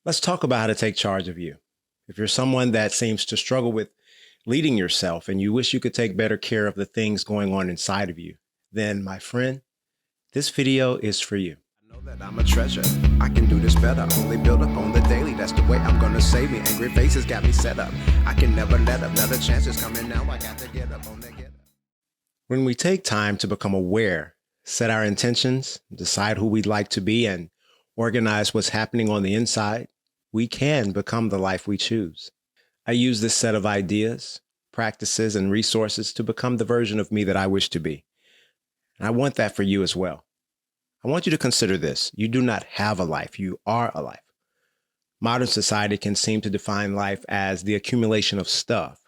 Let's talk about how to take charge of you. If you're someone that seems to struggle with leading yourself and you wish you could take better care of the things going on inside of you, then, my friend, this video is for you. I know that I'm a treasure. I can do this better. Only build up on the daily. That's the way I'm gonna save me. Angry faces got me set up. I can never let up. Another chance is coming now. I got to get up on that get up. When we take time to become aware, set our intentions, decide who we'd like to be, and organize what's happening on the inside, we can become the life we choose. I use this set of ideas, practices, and resources to become the version of me that I wish to be. And I want that for you as well. I want you to consider this. You do not have a life. You are a life. Modern society can seem to define life as the accumulation of stuff,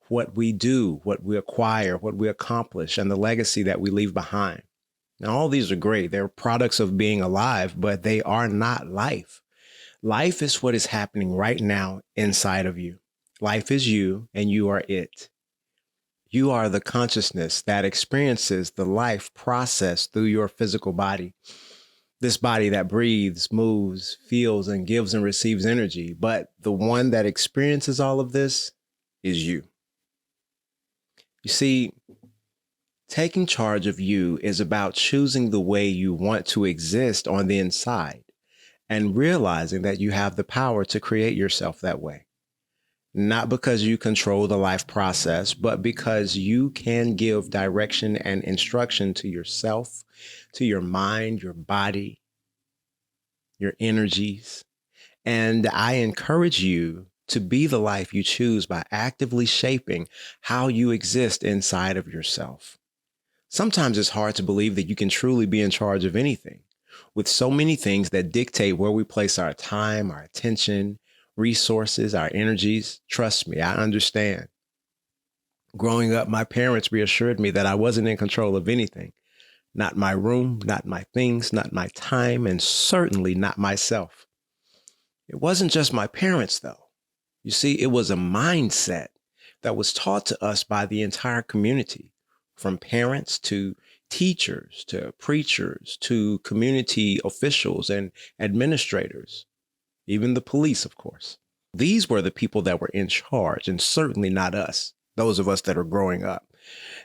what we do, what we acquire, what we accomplish, and the legacy that we leave behind. Now, all these are great. They're products of being alive, but they are not life. Life is what is happening right now inside of you. Life is you, and you are it. You are the consciousness that experiences the life process through your physical body. This body that breathes, moves, feels, and gives and receives energy. But the one that experiences all of this is you. You see, taking charge of you is about choosing the way you want to exist on the inside and realizing that you have the power to create yourself that way. Not because you control the life process, but because you can give direction and instruction to yourself, to your mind, your body, your energies. And I encourage you to be the life you choose by actively shaping how you exist inside of yourself. Sometimes it's hard to believe that you can truly be in charge of anything. With so many things that dictate where we place our time, our attention, resources, our energies, trust me, I understand. Growing up, my parents reassured me that I wasn't in control of anything. Not my room, not my things, not my time, and certainly not myself. It wasn't just my parents, though. You see, it was a mindset that was taught to us by the entire community, from parents to teachers to preachers to community officials and administrators, even the police, of course. These were the people that were in charge, and certainly not us, those of us that are growing up.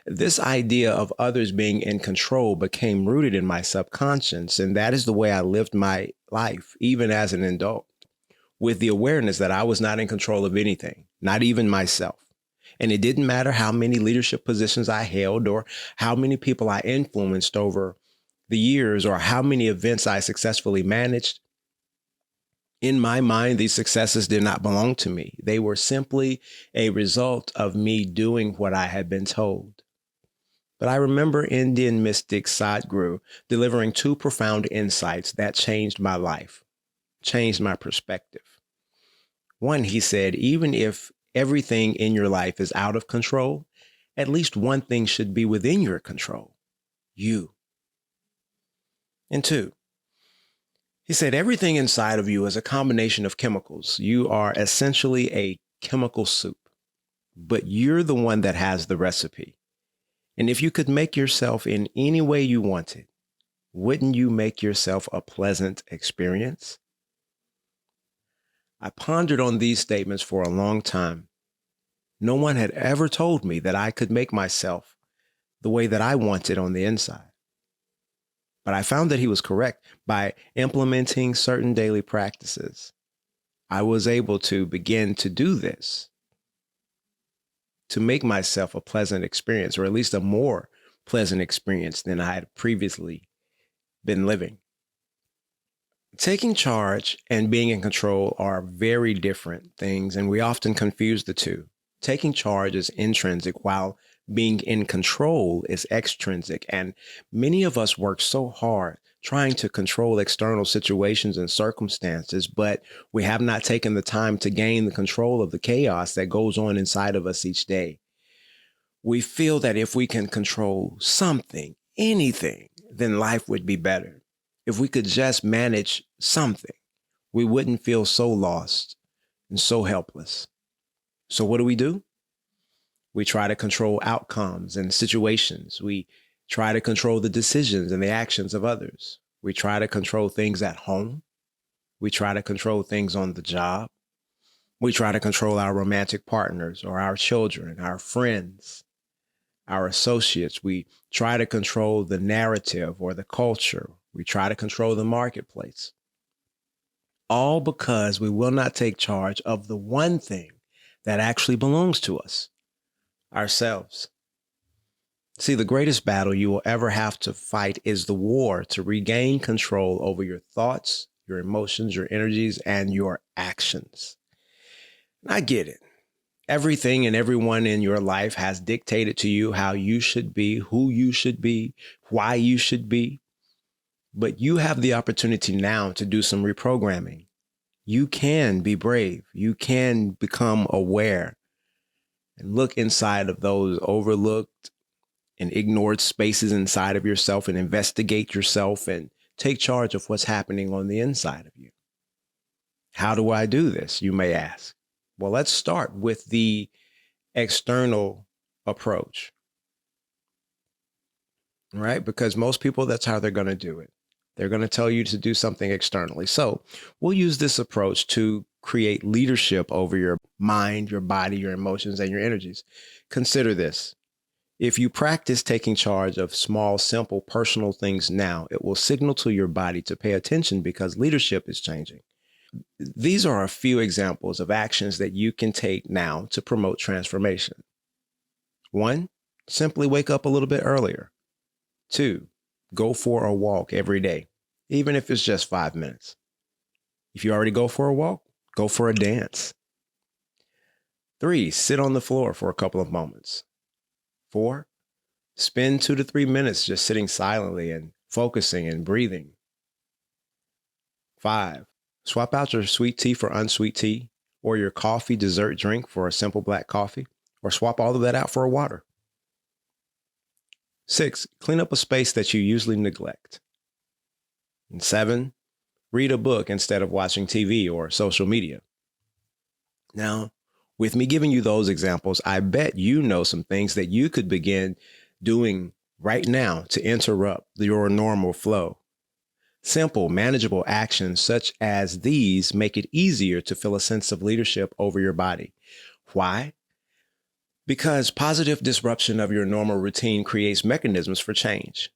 This idea of others being in control became rooted in my subconscious, and that is the way I lived my life, even as an adult, with the awareness that I was not in control of anything, not even myself. And it didn't matter how many leadership positions I held or how many people I influenced over the years or how many events I successfully managed. In my mind, these successes did not belong to me. They were simply a result of me doing what I had been told. But I remember Indian mystic Sadhguru delivering two profound insights that changed my life, changed my perspective. One, he said, even if everything in your life is out of control, at least one thing should be within your control: you. And two, he said, everything inside of you is a combination of chemicals. You are essentially a chemical soup, but you're the one that has the recipe. And if you could make yourself in any way you wanted, wouldn't you make yourself a pleasant experience? I pondered on these statements for a long time. No one had ever told me that I could make myself the way that I wanted on the inside. But I found that he was correct. By implementing certain daily practices, I was able to begin to do this, to make myself a pleasant experience, or at least a more pleasant experience than I had previously been living. Taking charge and being in control are very different things, and we often confuse the two. Taking charge is intrinsic, while being in control is extrinsic. And many of us work so hard trying to control external situations and circumstances, but we have not taken the time to gain the control of the chaos that goes on inside of us each day. We feel that if we can control something, anything, then life would be better. If we could just manage something, we wouldn't feel so lost and so helpless. So what do? We try to control outcomes and situations. We try to control the decisions and the actions of others. We try to control things at home. We try to control things on the job. We try to control our romantic partners or our children, our friends, our associates. We try to control the narrative or the culture. We try to control the marketplace. All because we will not take charge of the one thing that actually belongs to us, ourselves. See, the greatest battle you will ever have to fight is the war to regain control over your thoughts, your emotions, your energies, and your actions. I get it. Everything and everyone in your life has dictated to you how you should be, who you should be, why you should be. But you have the opportunity now to do some reprogramming. You can be brave. You can become aware and look inside of those overlooked and ignored spaces inside of yourself and investigate yourself and take charge of what's happening on the inside of you. How do I do this, you may ask? Well, let's start with the external approach, right? Because most people, that's how they're going to do it. They're going to tell you to do something externally. So we'll use this approach to create leadership over your mind, your body, your emotions, and your energies. Consider this. If you practice taking charge of small, simple, personal things now, it will signal to your body to pay attention because leadership is changing. These are a few examples of actions that you can take now to promote transformation. 1, simply wake up a little bit earlier. 2, go for a walk every day, even if it's just 5 minutes. If you already go for a walk, go for a dance. 3, sit on the floor for a couple of moments. 4, spend 2 to 3 minutes just sitting silently and focusing and breathing. 5, swap out your sweet tea for unsweet tea, or your coffee dessert drink for a simple black coffee, or swap all of that out for a water. 6, clean up a space that you usually neglect. And 7, read a book instead of watching TV or social media. Now, with me giving you those examples, I bet you know some things that you could begin doing right now to interrupt your normal flow. Simple, manageable actions such as these make it easier to feel a sense of leadership over your body. Why? Because positive disruption of your normal routine creates mechanisms for change.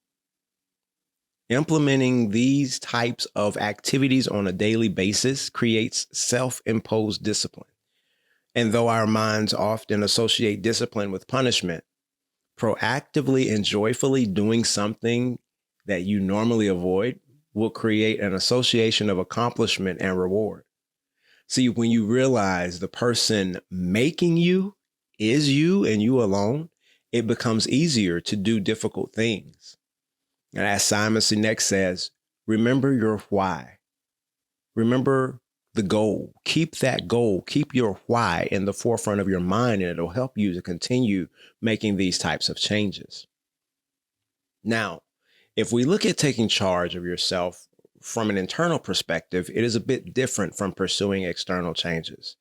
Implementing these types of activities on a daily basis creates self-imposed discipline. And though our minds often associate discipline with punishment, proactively and joyfully doing something that you normally avoid will create an association of accomplishment and reward. See, when you realize the person making you is you and you alone, it becomes easier to do difficult things. And as Simon Sinek says, remember your why. Remember the goal. Keep that goal. Keep your why in the forefront of your mind, and it'll help you to continue making these types of changes. Now, if we look at taking charge of yourself from an internal perspective, it is a bit different from pursuing external changes.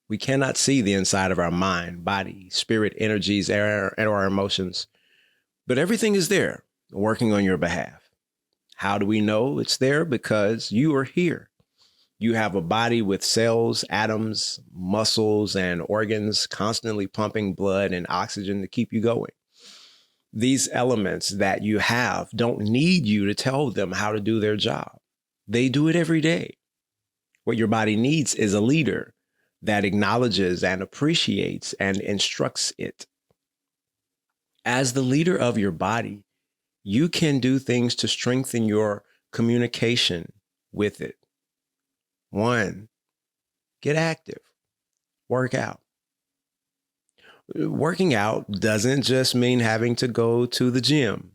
We cannot see the inside of our mind, body, spirit, energies, and our emotions, but everything is there working on your behalf. How do we know it's there? Because you are here. You have a body with cells, atoms, muscles, and organs constantly pumping blood and oxygen to keep you going. These elements that you have don't need you to tell them how to do their job. They do it every day. What your body needs is a leader that acknowledges and appreciates and instructs it. As the leader of your body, you can do things to strengthen your communication with it. 1, get active, work out. Working out doesn't just mean having to go to the gym.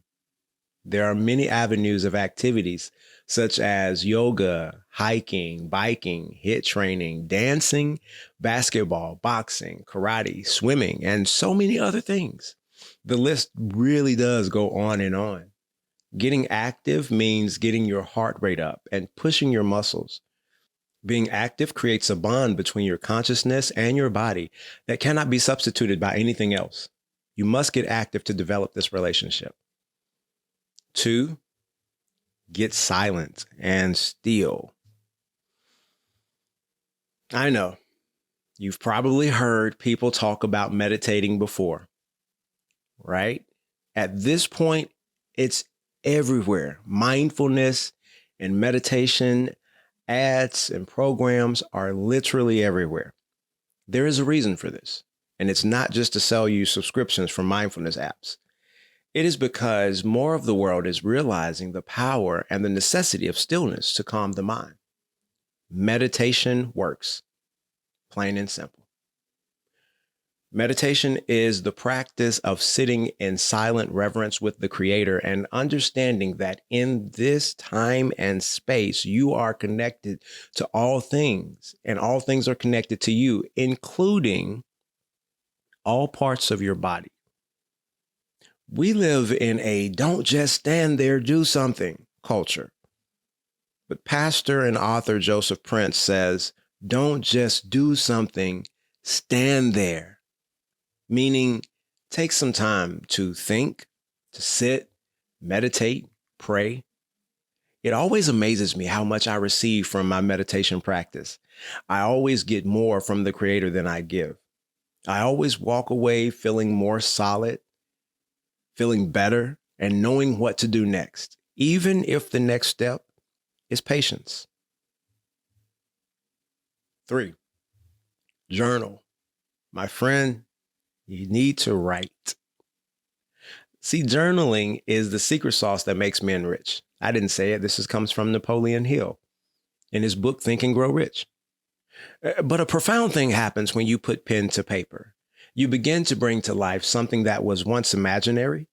There are many avenues of activities such as yoga, hiking, biking, HIIT training, dancing, basketball, boxing, karate, swimming, and so many other things. The list really does go on and on. Getting active means getting your heart rate up and pushing your muscles. Being active creates a bond between your consciousness and your body that cannot be substituted by anything else. You must get active to develop this relationship. 2, get silent and still. I know you've probably heard people talk about meditating before, right? At this point, it's everywhere. Mindfulness and meditation ads and programs are literally everywhere. There is a reason for this, and it's not just to sell you subscriptions for mindfulness apps. It is because more of the world is realizing the power and the necessity of stillness to calm the mind. Meditation works, plain and simple. Meditation is the practice of sitting in silent reverence with the Creator and understanding that in this time and space, you are connected to all things, and all things are connected to you, including all parts of your body. We live in a don't just stand there, do something culture. But pastor and author Joseph Prince says, don't just do something, stand there. Meaning, take some time to think, to sit, meditate, pray. It always amazes me how much I receive from my meditation practice. I always get more from the Creator than I give. I always walk away feeling more solid, feeling better, and knowing what to do next, even if the next step is patience. 3, journal. My friend, you need to write. See, journaling is the secret sauce that makes men rich. I didn't say it. Comes from Napoleon Hill in his book, Think and Grow Rich. But a profound thing happens when you put pen to paper. You begin to bring to life something that was once imaginary.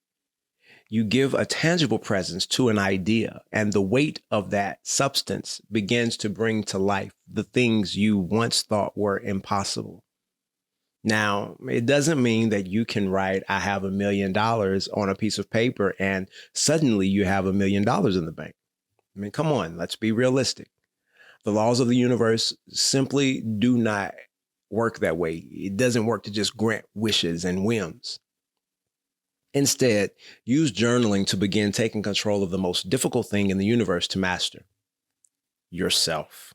You give a tangible presence to an idea, and the weight of that substance begins to bring to life the things you once thought were impossible. Now, it doesn't mean that you can write, I have $1 million on a piece of paper and suddenly you have $1 million in the bank. I mean, come on, let's be realistic. The laws of the universe simply do not work that way. It doesn't work to just grant wishes and whims. Instead, use journaling to begin taking control of the most difficult thing in the universe to master: yourself.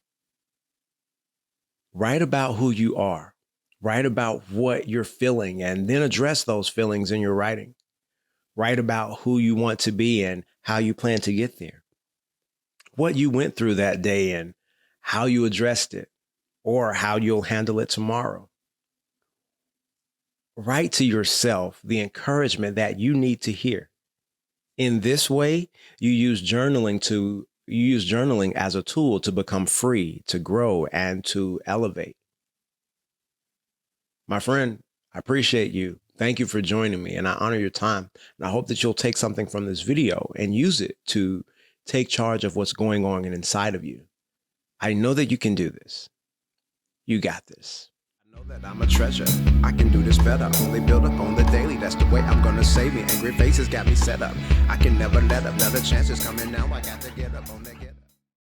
Write about who you are. Write about what you're feeling and then address those feelings in your writing. Write about who you want to be and how you plan to get there. What you went through that day and how you addressed it, or how you'll handle it tomorrow. Write to yourself the encouragement that you need to hear. In this way, you use journaling as a tool to become free, to grow, and to elevate. My friend, I appreciate you. Thank you for joining me, and I honor your time. And I hope that you'll take something from this video and use it to take charge of what's going on inside of you. I know that you can do this. You got this. I know that I'm a treasure. I can do this better. Only build up on the daily. That's the way I'm gonna save me. Angry faces got me set up. I can never let up. Another chance is coming now. I got to get up on the